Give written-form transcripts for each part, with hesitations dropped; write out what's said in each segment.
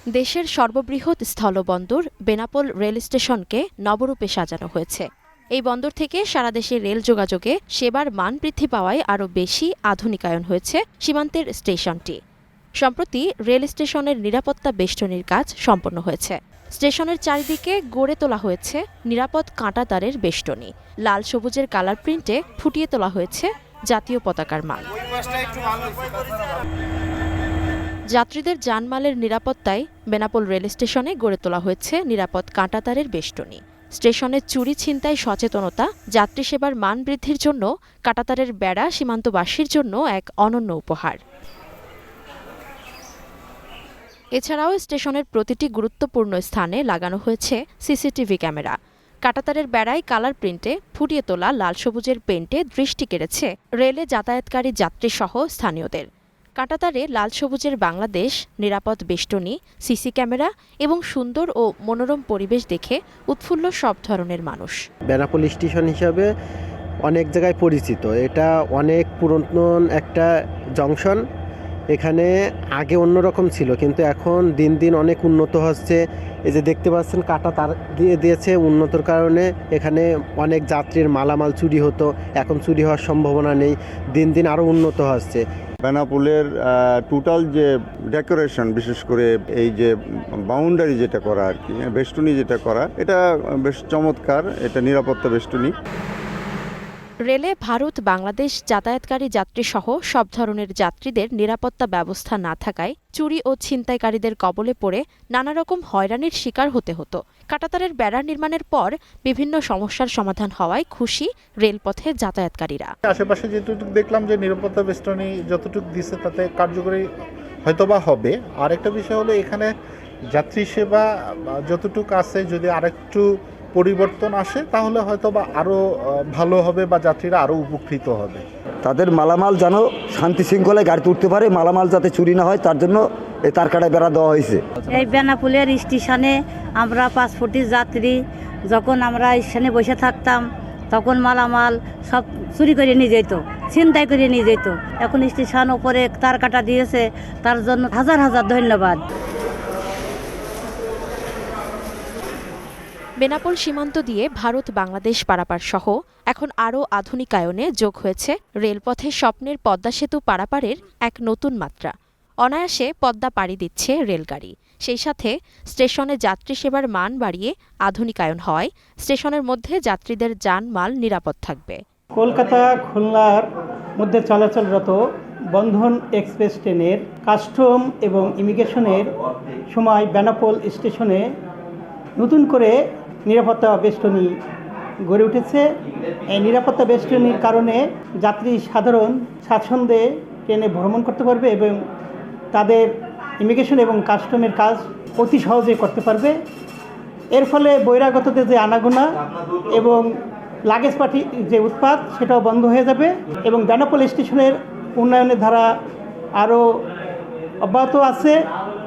দেশের সর্ববৃহৎ স্থলবন্দর বেনাপোল রেল স্টেশনকে নবরূপে সাজানো হয়েছে। এই বন্দর থেকে সারা দেশে রেল যোগাযোগে সেবার মান বৃদ্ধি পাওয়ায় আরও বেশি আধুনিকায়ন হয়েছে সীমান্তের স্টেশনটি। সম্প্রতি রেল স্টেশনের নিরাপত্তা বেষ্টনীর কাজ সম্পন্ন হয়েছে। স্টেশনের চারিদিকে গড়ে তোলা হয়েছে নিরাপদ কাঁটাতারের বেষ্টনী। লাল সবুজের কালার প্রিন্টে ফুটিয়ে তোলা হয়েছে জাতীয় পতাকার মান। যাত্রীদের জানমালের নিরাপত্তায় বেনাপোল রেল স্টেশনে গড়ে তোলা হয়েছে নিরাপদ কাঁটাতারের বেষ্টনী। স্টেশনে চুরি ছিনতাই সচেতনতা, যাত্রী সেবার মান বৃদ্ধির জন্য কাঁটাতারের বেড়া সীমান্তবাসীর জন্য এক অনন্য উপহার। এছাড়াও স্টেশনের প্রতিটি গুরুত্বপূর্ণ স্থানে লাগানো হয়েছে সিসিটিভি ক্যামেরা। কাঁটাতারের বেড়ায় কালার প্রিন্টে ফুটিয়ে তোলা লাল সবুজের পেইন্টে দৃষ্টি কেড়েছে রেলে যাতায়াতকারী যাত্রীসহ স্থানীয়দের। কাঁটাতারে লাল সবুজের বাংলাদেশ, নিরাপদ বেষ্টনী, সিসি ক্যামেরা এবং সুন্দর ও মনোরম পরিবেশ দেখে উৎফুল্ল সব ধরনের মানুষ। বেনাপোল স্টেশন হিসাবে অনেক জায়গায় পরিচিত। এটা অনেক পুরাতন একটা জংশন। এখানে আগে অন্যরকম ছিল, কিন্তু এখন দিন দিন অনেক উন্নত হচ্ছে। এই যে দেখতে পাচ্ছেন কাঁটা তার দিয়ে দিয়েছে, উন্নতর কারণে এখানে অনেক যাত্রীর মালামাল চুরি হতো, এখন চুরি হওয়ার সম্ভাবনা নেই। দিন দিন আরও উন্নত হচ্ছে। বেনাপোলের টোটাল যে ডেকোরেশন, বিশেষ করে এই যে বাউন্ডারি যেটা করা আর কি, বেষ্টনী যেটা করা, এটা বেশ চমৎকার। এটা নিরাপত্তা বেষ্টনী। রেলে ভারত বাংলাদেশ যাতায়াতকারী যাত্রীসহ সব ধরনের যাত্রীদের নিরাপত্তা ব্যবস্থা না থাকায় চুরি ও ছিনতাইকারীদের কবলে পড়ে নানা রকম হয়রানির শিকার হতে হতো। কাঁটাতারের বেড়া নির্মাণের পর বিভিন্ন সমস্যার সমাধান হওয়ায় খুশি রেলপথে যাতায়াতকারীরা। আশেপাশে যেটুকু দেখলাম যে নিরাপত্তা বেষ্টনী যতটুকু দিচ্ছে তাতে কার্যকরী হয়তোবা হবে। আর একটা বিষয় হলো এখানে যাত্রী সেবা যতটুকু আছে, যদি আরেকটু পরিবর্তন আসে তাহলে হয়তোবা আরও ভালো হবে বা যাত্রীরা আরও উপকৃত হবে। তাদের মালামাল যেন শান্তি শৃঙ্খলায় গাড়িতে উঠতে পারে, মালামাল যাতে চুরি না হয় তার জন্য এই তারকাটায় বেড়া দেওয়া হয়েছে। এই বেনাপোলের স্টেশনে আমরা 5 ফুটি যাত্রী, যখন আমরা স্টেশনে বসে থাকতাম তখন মালামাল সব চুরি করে নিয়ে যেত, ছিনতাই করে নিয়ে যেত। এখন স্টেশন উপরে তার কাটা দিয়েছে, তার জন্য হাজার হাজার ধন্যবাদ। বেনাপোল সীমান্ত দিয়ে ভারত বাংলাদেশ পারাপার সহ এখন আরও আধুনিকায়নে যোগ হয়েছে রেলপথে স্বপ্নের পদ্মা সেতু পারাপারের এক নতুন মাত্রা। অনায়াসে পদ্মা পাড়ি দিচ্ছে রেলগাড়ি। সেই সাথে স্টেশনে যাত্রী সেবার মান বাড়িয়ে আধুনিকায়ন হওয়ায় স্টেশনের মধ্যে যাত্রীদের জানমাল নিরাপদ থাকবে। কলকাতা খুলনার মধ্যে চলাচলরত বন্ধন এক্সপ্রেস ট্রেনের কাস্টম এবং ইমিগ্রেশনের সময় বেনাপোল স্টেশনে নতুন করে নিরাপত্তা বেষ্টনী গড়ে উঠেছে। এই নিরাপত্তা বেষ্টনীর কারণে যাত্রী সাধারণ স্বাচ্ছন্দ্যে ট্রেনে ভ্রমণ করতে পারবে এবং তাদের ইমিগ্রেশন এবং কাস্টমের কাজ অতি সহজে করতে পারবে। এর ফলে বহিরাগতদের যে আনাগোনা এবং লাগেজ পার্টি যে উৎপাত, সেটাও বন্ধ হয়ে যাবে এবং বেনাপোল স্টেশনের উন্নয়নের ধারা আরও অব্যাহত আছে।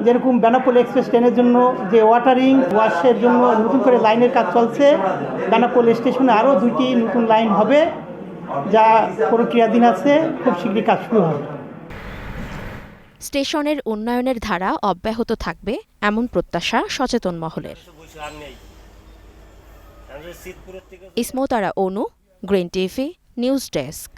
যেরকম বেনাপোল এক্সপ্রেস ট্রেনের জন্য যে ওয়াটারিং ওয়াশের জন্য নতুন করে লাইনের কাজ চলছে, বেনাপোল স্টেশনে আরও 2টি নতুন লাইন হবে, যা প্রক্রিয়াধীন আছে, খুব শীঘ্রই কাজ শুরু হবে। স্টেশনের উন্নয়নের ধারা অব্যাহত থাকবে এমন প্রত্যাশা সচেতন মহলের। ইসমত আরা অনু, গ্রিন টিভি, নিউজ ডেস্ক।